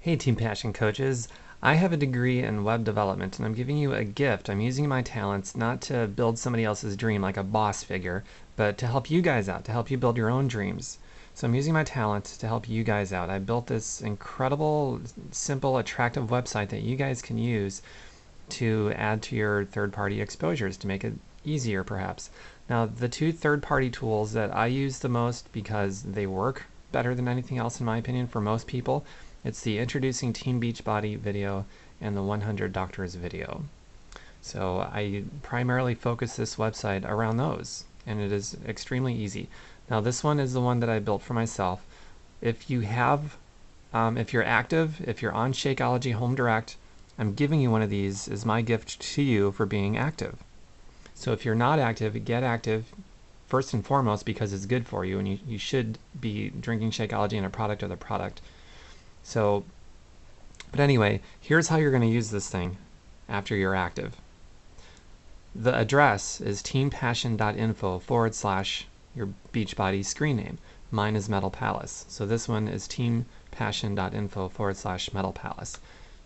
Hey Team Passion coaches, I have a degree in web development and I'm giving you a gift. I'm using my talents not to build somebody else's dream like a boss figure, but to help you guys out, to help you build your own dreams. So I'm using my talent to help you guys out. I built this incredible, simple, attractive website that you guys can use to add to your third-party exposures to make it easier perhaps. Now the two third-party tools that I use the most because they work better than anything else in my opinion for most people, it's the Introducing Team Beachbody video and the 100 Doctors video. So I primarily focus this website around those, and it is extremely easy. Now this one is the one that I built for myself. If you have, if you're active, if you're on Shakeology Home Direct, I'm giving you one of these as my gift to you for being active. So if you're not active, get active first and foremost because it's good for you, and you should be drinking Shakeology and a product of the product. So, but anyway, here's how you're going to use this thing after you're active. The address is teampassion.info/ your Beachbody screen name. Mine is Metal Palace. So this one is teampassion.info/ Metal Palace.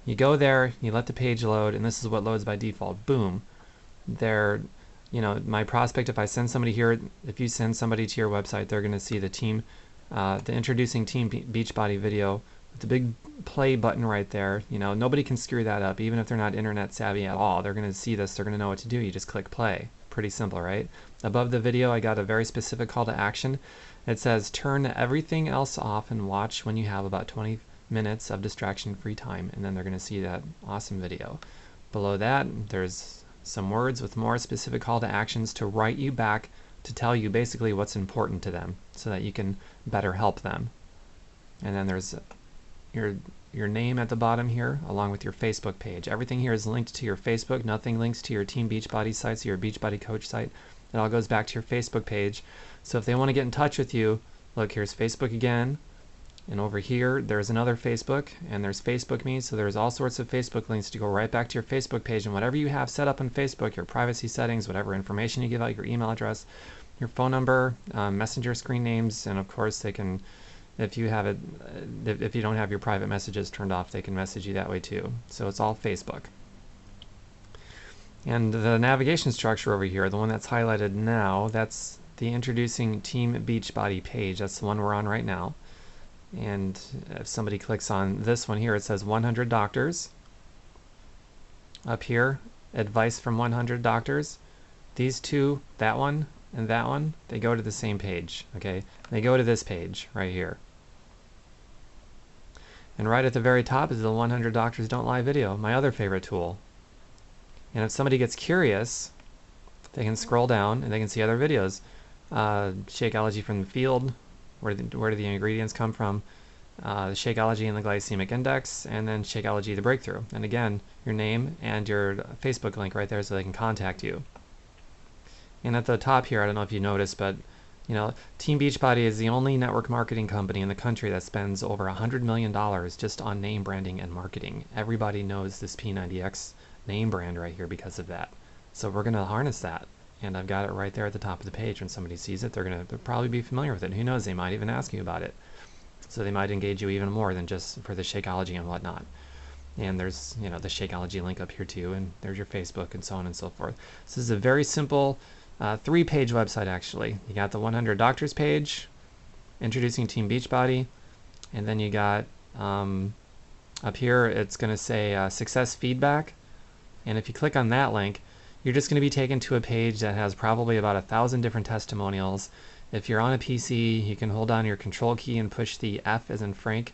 You go there, you let the page load, and this is what loads by default. Boom. There, you know, my prospect, if I send somebody here, if you send somebody to your website, they're going to see the Introducing Team Beachbody video with the big play button right there. You know, nobody can screw that up, even if they're not internet savvy at all. They're going to see this, they're going to know what to do. You just click play. Pretty simple, right? Above the video, I got a very specific call to action. It says, turn everything else off and watch when you have about 20 minutes of distraction-free time, and then they're going to see that awesome video. Below that, there's some words with more specific call to actions to write you back to tell you basically what's important to them so that you can better help them. And then there's your name at the bottom here along with your Facebook page. Everything here is linked to your Facebook. Nothing links to your Team Beachbody site, so your Beachbody coach site. It all goes back to your Facebook page. So if they want to get in touch with you, look, here's Facebook again. And over here, there's another Facebook, and there's Facebook Me, so there's all sorts of Facebook links to go right back to your Facebook page, and whatever you have set up on Facebook, your privacy settings, whatever information you give out, your email address, your phone number, messenger screen names, and of course they can, if you have it, if you don't have your private messages turned off, they can message you that way too. So it's all Facebook. And the navigation structure over here, the one that's highlighted now, that's the Introducing Team Beachbody page. That's the one we're on right now. And if somebody clicks on this one here, it says 100 doctors. Up here, advice from 100 doctors. These two, that one and that one, they go to the same page, okay? They go to this page right here. And right at the very top is the 100 Doctors Don't Lie video, my other favorite tool. And if somebody gets curious, they can scroll down and they can see other videos. Shakeology from the field, where do the ingredients come from, Shakeology and the glycemic index, and then Shakeology the breakthrough. And again, your name and your Facebook link right there so they can contact you. And at the top here, I don't know if you noticed, but you know, Team Beachbody is the only network marketing company in the country that spends over $100 million just on name branding and marketing. Everybody knows this P90X name brand right here because of that. So we're going to harness that. And I've got it right there at the top of the page. When somebody sees it, they'll probably be familiar with it. Who knows, they might even ask you about it. So they might engage you even more than just for the Shakeology and whatnot. And there's, you know, the Shakeology link up here too, and there's your Facebook and so on and so forth. So this is a very simple 3-page website actually. You got the 100 Doctors page, Introducing Team Beachbody, and then you got up here it's going to say Success Feedback. And if you click on that link, you're just going to be taken to a page that has probably about 1,000 different testimonials. If you're on a PC, you can hold down your control key and push the F as in Frank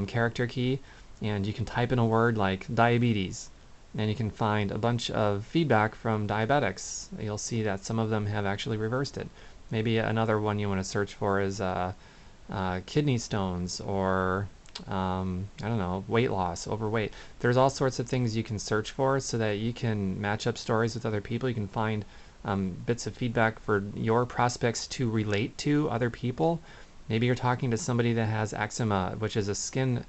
character key, and you can type in a word like diabetes, and you can find a bunch of feedback from diabetics. You'll see that some of them have actually reversed it. Maybe another one you want to search for is kidney stones, or I don't know, weight loss, overweight. There's all sorts of things you can search for so that you can match up stories with other people. You can find bits of feedback for your prospects to relate to other people. Maybe you're talking to somebody that has eczema, which is a skin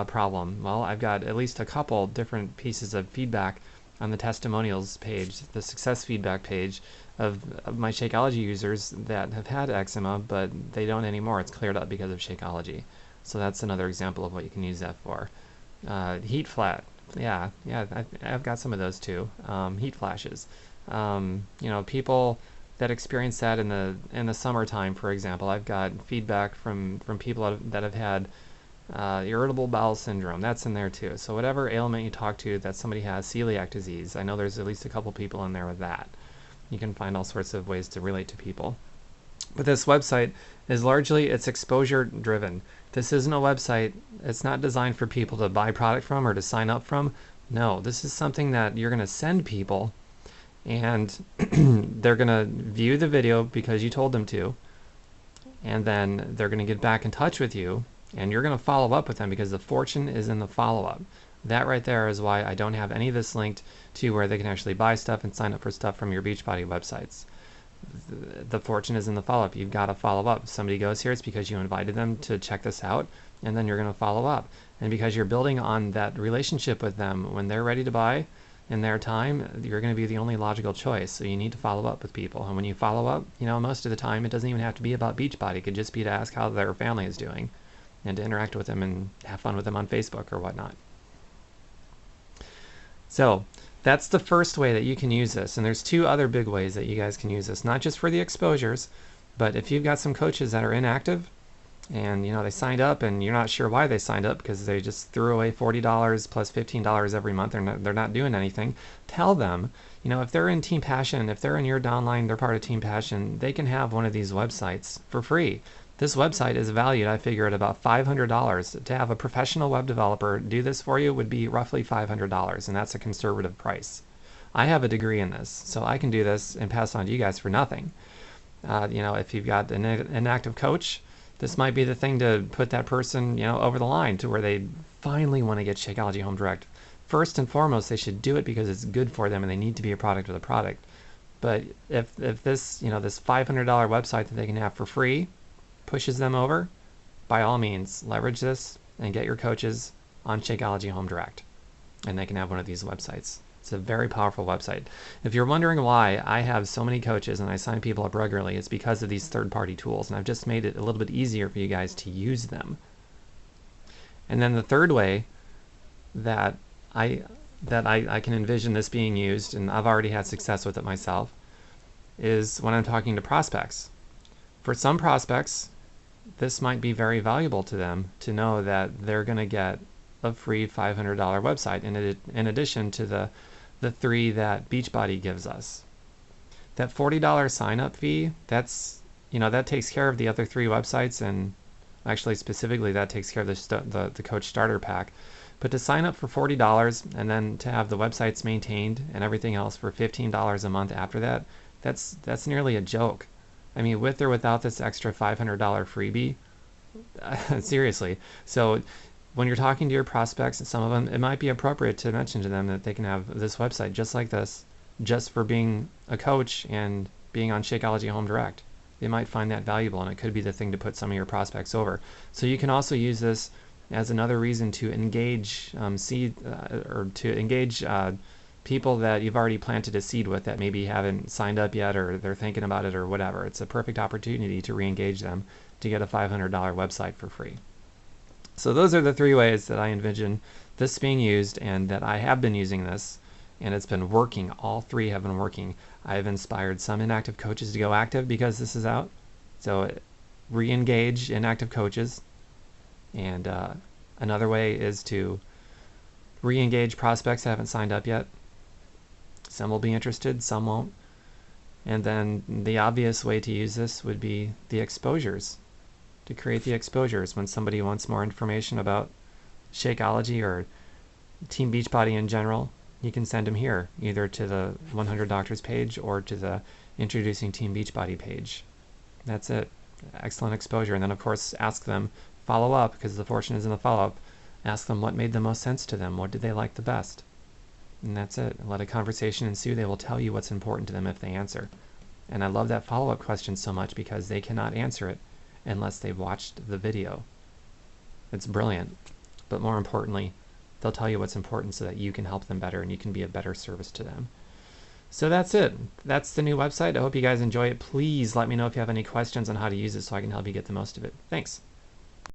problem. Well, I've got at least a couple different pieces of feedback on the testimonials page, the success feedback page of my Shakeology users that have had eczema, but they don't anymore. It's cleared up because of Shakeology. So that's another example of what you can use that for. Heat flat. Yeah, I've got some of those too. Heat flashes. People that experience that in the summertime, for example. I've got feedback from people that have had irritable bowel syndrome. That's in there too. So whatever ailment you talk to that somebody has, celiac disease. I know there's at least a couple people in there with that. You can find all sorts of ways to relate to people. But this website is largely, it's exposure driven. This isn't a website, it's not designed for people to buy product from or to sign up from. No, this is something that you're going to send people, and they're going to view the video because you told them to, and then they're going to get back in touch with you, and you're going to follow up with them because the fortune is in the follow-up. That right there is why I don't have any of this linked to where they can actually buy stuff and sign up for stuff from your Beachbody websites. The fortune is in the follow-up. You've got to follow up. If somebody goes here, it's because you invited them to check this out, and then you're going to follow up. And because you're building on that relationship with them, when they're ready to buy in their time, you're going to be the only logical choice. So you need to follow up with people. And when you follow up, most of the time it doesn't even have to be about Beachbody. It could just be to ask how their family is doing and to interact with them and have fun with them on Facebook or whatnot. So that's the first way that you can use this. And there's two other big ways that you guys can use this, not just for the exposures, but if you've got some coaches that are inactive and they signed up and you're not sure why they signed up because they just threw away $40 plus $15 every month, they're not doing anything, tell them, if they're in Team Passion, if they're in your downline, they're part of Team Passion, they can have one of these websites for free. This website is valued, I figure, at about $500. To have a professional web developer do this for you would be roughly $500, and that's a conservative price. I have a degree in this, so I can do this and pass on to you guys for nothing. If you've got an active coach, this might be the thing to put that person, over the line to where they finally want to get Shakeology Home Direct. First and foremost, they should do it because it's good for them and they need to be a product of the product. But if this, this $500 website that they can have for free pushes them over, by all means, leverage this and get your coaches on Shakeology Home Direct, and they can have one of these websites. It's a very powerful website. If you're wondering why I have so many coaches and I sign people up regularly, it's because of these third-party tools, and I've just made it a little bit easier for you guys to use them. And then the third way that I can envision this being used, and I've already had success with it myself, is when I'm talking to prospects. For some prospects, this might be very valuable to them to know that they're going to get a free $500 website in addition to the three that Beachbody gives us. That $40 sign-up fee, that takes care of the other three websites, and actually specifically that takes care of the Coach Starter Pack. But to sign up for $40 and then to have the websites maintained and everything else for $15 a month after that, that's nearly a joke. I mean, with or without this extra $500 freebie, seriously. So when you're talking to your prospects, some of them, it might be appropriate to mention to them that they can have this website just like this, just for being a coach and being on Shakeology Home Direct. They might find that valuable, and it could be the thing to put some of your prospects over. So you can also use this as another reason to engage people that you've already planted a seed with that maybe haven't signed up yet, or they're thinking about it or whatever. It's a perfect opportunity to re-engage them to get a $500 website for free. So those are the three ways that I envision this being used, and that I have been using this, and it's been working. All three have been working. I've inspired some inactive coaches to go active because this is out. So re-engage inactive coaches. And another way is to re-engage prospects that haven't signed up yet. Some will be interested, some won't. And then the obvious way to use this would be the exposures. To create the exposures when somebody wants more information about Shakeology or Team Beachbody in general, you can send them here, either to the 100 Doctors page or to the Introducing Team Beachbody page. That's it. Excellent exposure. And then, of course, ask them, follow up, because the fortune is in the follow-up. Ask them what made the most sense to them. What did they like the best? And that's it. Let a conversation ensue. They will tell you what's important to them if they answer. And I love that follow-up question so much because they cannot answer it unless they've watched the video. It's brilliant. But more importantly, they'll tell you what's important so that you can help them better and you can be a better service to them. So that's it. That's the new website. I hope you guys enjoy it. Please let me know if you have any questions on how to use it so I can help you get the most of it. Thanks.